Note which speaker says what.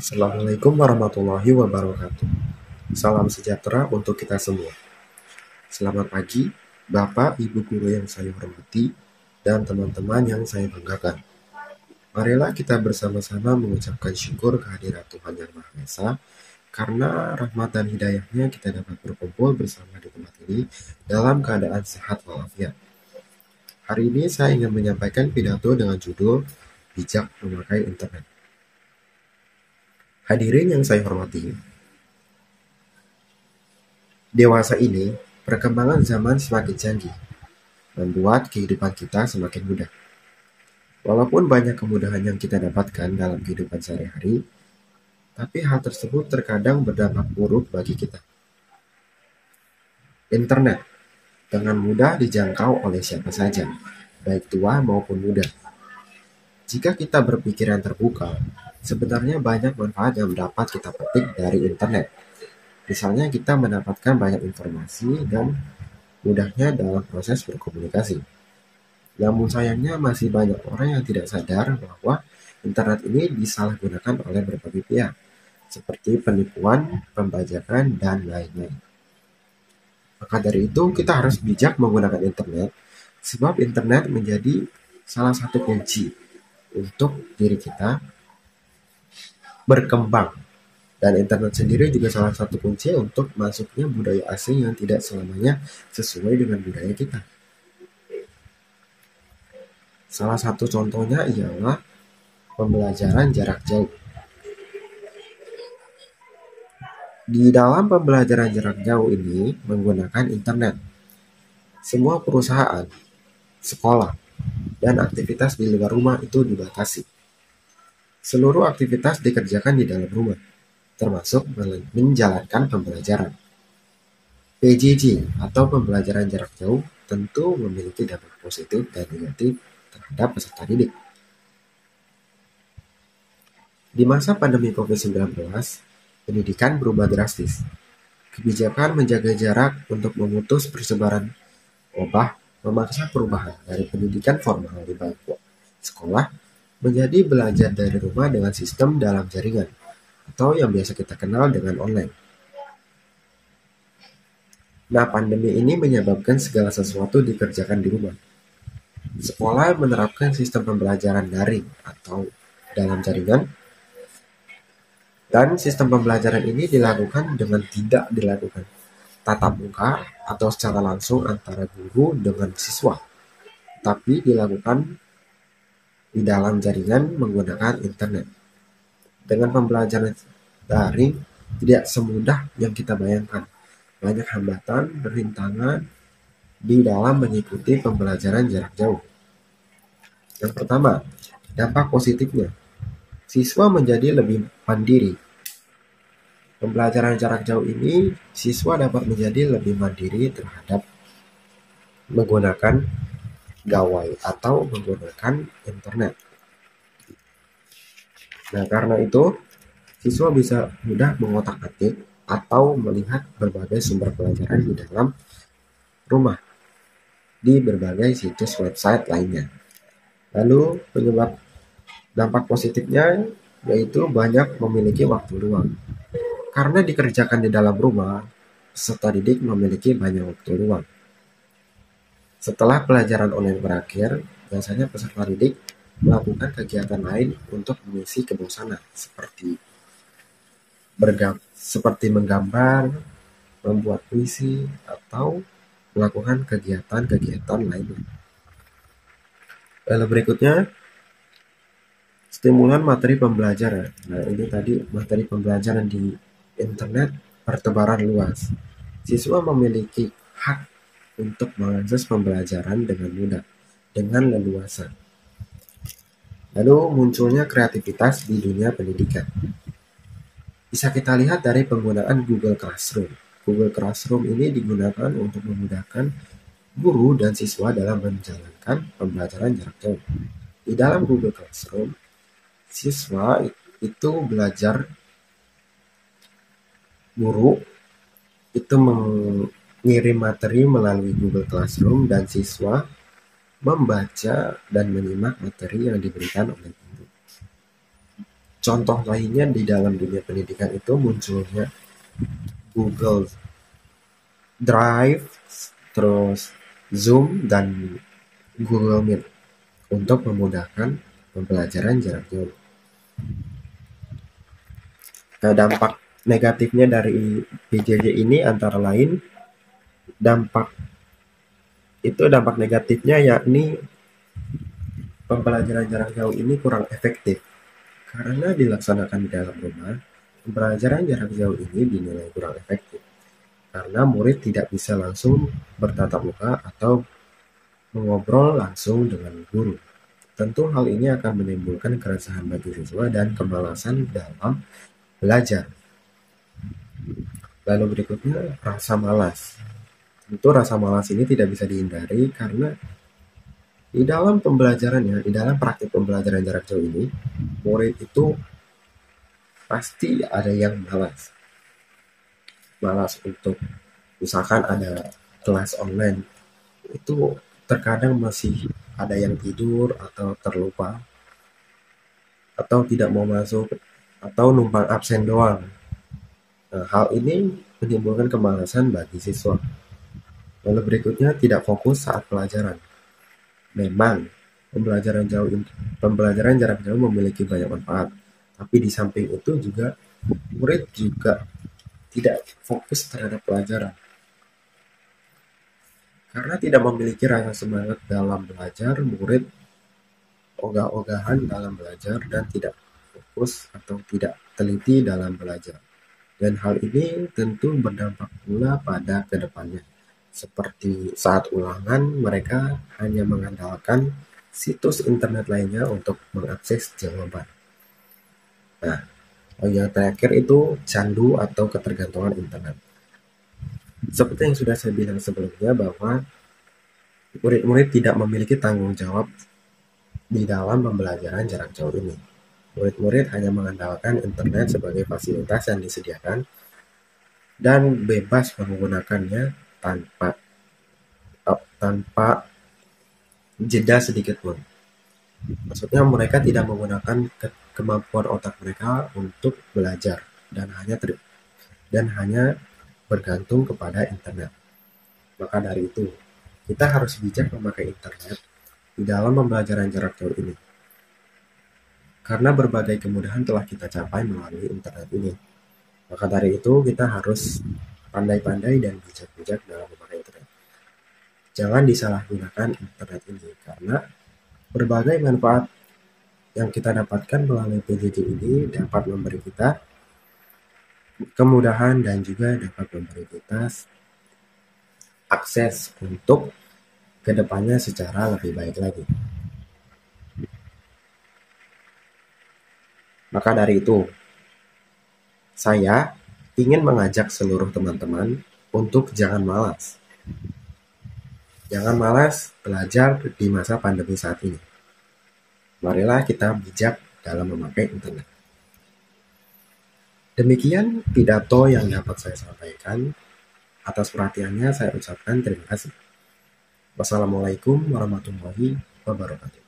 Speaker 1: Assalamualaikum warahmatullahi wabarakatuh. Salam sejahtera untuk kita semua. Selamat pagi, Bapak, Ibu guru yang saya hormati, dan teman-teman yang saya banggakan. Marilah kita bersama-sama mengucapkan syukur kehadirat Tuhan Yang Maha Esa, karena rahmat dan hidayahnya kita dapat berkumpul bersama di tempat ini dalam keadaan sehat walafiat. Hari ini saya ingin menyampaikan pidato dengan judul Bijak Memakai Internet. Hadirin yang saya hormati, dewasa ini, perkembangan zaman semakin canggih, membuat kehidupan kita semakin mudah. Walaupun banyak kemudahan yang kita dapatkan dalam kehidupan sehari-hari, tapi hal tersebut terkadang berdampak buruk bagi kita. Internet dengan mudah dijangkau oleh siapa saja, baik tua maupun muda. Jika kita berpikiran terbuka, sebenarnya banyak manfaat yang dapat kita petik dari internet. Misalnya kita mendapatkan banyak informasi dan mudahnya dalam proses berkomunikasi. Namun sayangnya masih banyak orang yang tidak sadar bahwa internet ini disalahgunakan oleh berbagai pihak, seperti penipuan, pembajakan, dan lain-lain. Maka dari itu kita harus bijak menggunakan internet, sebab internet menjadi salah satu kunci untuk diri kita berkembang. Dan internet sendiri juga salah satu kunci untuk masuknya budaya asing yang tidak selamanya sesuai dengan budaya kita. Salah satu contohnya ialah pembelajaran jarak jauh. Di dalam pembelajaran jarak jauh ini menggunakan internet, semua perusahaan, sekolah, dan aktivitas di luar rumah itu dibatasi. Seluruh aktivitas dikerjakan di dalam rumah, termasuk menjalankan pembelajaran. PJJ atau pembelajaran jarak jauh tentu memiliki dampak positif dan negatif terhadap peserta didik. Di masa pandemi COVID-19, pendidikan berubah drastis. Kebijakan menjaga jarak untuk memutus persebaran wabah memaksa perubahan dari pendidikan formal di bangku sekolah menjadi belajar dari rumah dengan sistem dalam jaringan, atau yang biasa kita kenal dengan online. Nah, pandemi ini menyebabkan segala sesuatu dikerjakan di rumah. Sekolah menerapkan sistem pembelajaran daring atau dalam jaringan, dan sistem pembelajaran ini dilakukan dengan tidak dilakukan tatap muka atau secara langsung antara guru dengan siswa, tapi dilakukan di dalam jaringan menggunakan internet. Dengan pembelajaran daring tidak semudah yang kita bayangkan. Banyak hambatan, rintangan di dalam mengikuti pembelajaran jarak jauh. Yang pertama, dampak positifnya. Siswa menjadi lebih mandiri. Pembelajaran jarak jauh ini, siswa dapat menjadi lebih mandiri terhadap menggunakan gawai atau menggunakan internet. Nah, karena itu, siswa bisa mudah mengotak-atik atau melihat berbagai sumber pelajaran di dalam rumah di berbagai situs website lainnya. Lalu penyebab dampak positifnya yaitu banyak memiliki waktu luang. Karena dikerjakan di dalam rumah, peserta didik memiliki banyak waktu luang. Setelah pelajaran online berakhir, biasanya peserta didik melakukan kegiatan lain untuk mengisi kebosanan, seperti menggambar, membuat puisi, atau melakukan kegiatan-kegiatan lainnya. Lalu berikutnya, stimulan materi pembelajaran. Nah, ini tadi materi pembelajaran di internet bertebaran luas. Siswa memiliki hak untuk mengakses pembelajaran dengan mudah, dengan leluasa. Lalu munculnya kreativitas di dunia pendidikan. Bisa kita lihat dari penggunaan Google Classroom. Google Classroom ini digunakan untuk memudahkan guru dan siswa dalam menjalankan pembelajaran jarak jauh. Di dalam Google Classroom, siswa itu belajar, guru itu mengirim materi melalui Google Classroom dan siswa membaca dan menyimak materi yang diberikan oleh guru. Contoh lainnya di dalam dunia pendidikan itu munculnya Google Drive, terus Zoom, dan Google Meet untuk memudahkan pembelajaran jarak jauh. Nah, dampak negatifnya dari PJJ ini antara lain dampak negatifnya yakni pembelajaran jarak jauh ini kurang efektif karena dilaksanakan di dalam rumah. Pembelajaran jarak jauh ini dinilai kurang efektif karena murid tidak bisa langsung bertatap muka atau mengobrol langsung dengan guru. Tentu hal ini akan menimbulkan keresahan bagi siswa dan kemalasan dalam belajar. Lalu berikutnya, rasa malas. Tentu rasa malas ini tidak bisa dihindari karena di dalam pembelajarannya, di dalam praktik pembelajaran jarak jauh ini, murid itu pasti ada yang malas. Malas untuk, misalkan ada kelas online, itu terkadang masih ada yang tidur atau terlupa, atau tidak mau masuk, atau numpang absen doang. Nah, hal ini menimbulkan kemalasan bagi siswa. Lalu berikutnya, tidak fokus saat pelajaran. Memang pembelajaran jarak jauh memiliki banyak manfaat, tapi di samping itu juga murid juga tidak fokus terhadap pelajaran. Karena tidak memiliki rasa semangat dalam belajar, murid ogah-ogahan dalam belajar dan tidak fokus atau tidak teliti dalam belajar. Dan hal ini tentu berdampak pula pada kedepannya. Seperti saat ulangan, mereka hanya mengandalkan situs internet lainnya untuk mengakses jawaban. Nah, yang terakhir itu candu atau ketergantungan internet. Seperti yang sudah saya bilang sebelumnya bahwa murid-murid tidak memiliki tanggung jawab di dalam pembelajaran jarak jauh ini. Murid-murid hanya mengandalkan internet sebagai fasilitas yang disediakan dan bebas menggunakannya tanpa jeda sedikit pun. Maksudnya mereka tidak menggunakan kemampuan otak mereka untuk belajar dan hanya bergantung kepada internet. Maka dari itu, kita harus bijak memakai internet di dalam pembelajaran jarak jauh ini. Karena berbagai kemudahan telah kita capai melalui internet ini. Maka dari itu, kita harus pandai-pandai dan bijak-bijak dalam memakai internet. Jangan disalahgunakan internet ini, karena berbagai manfaat yang kita dapatkan melalui PJJ ini dapat memberi kita kemudahan dan juga dapat memberi kita akses untuk kedepannya secara lebih baik lagi. Maka dari itu, saya ingin mengajak seluruh teman-teman untuk jangan malas. Jangan malas belajar di masa pandemi saat ini. Marilah kita bijak dalam memakai internet. Demikian pidato yang dapat saya sampaikan. Atas perhatiannya saya ucapkan terima kasih. Wassalamualaikum warahmatullahi wabarakatuh.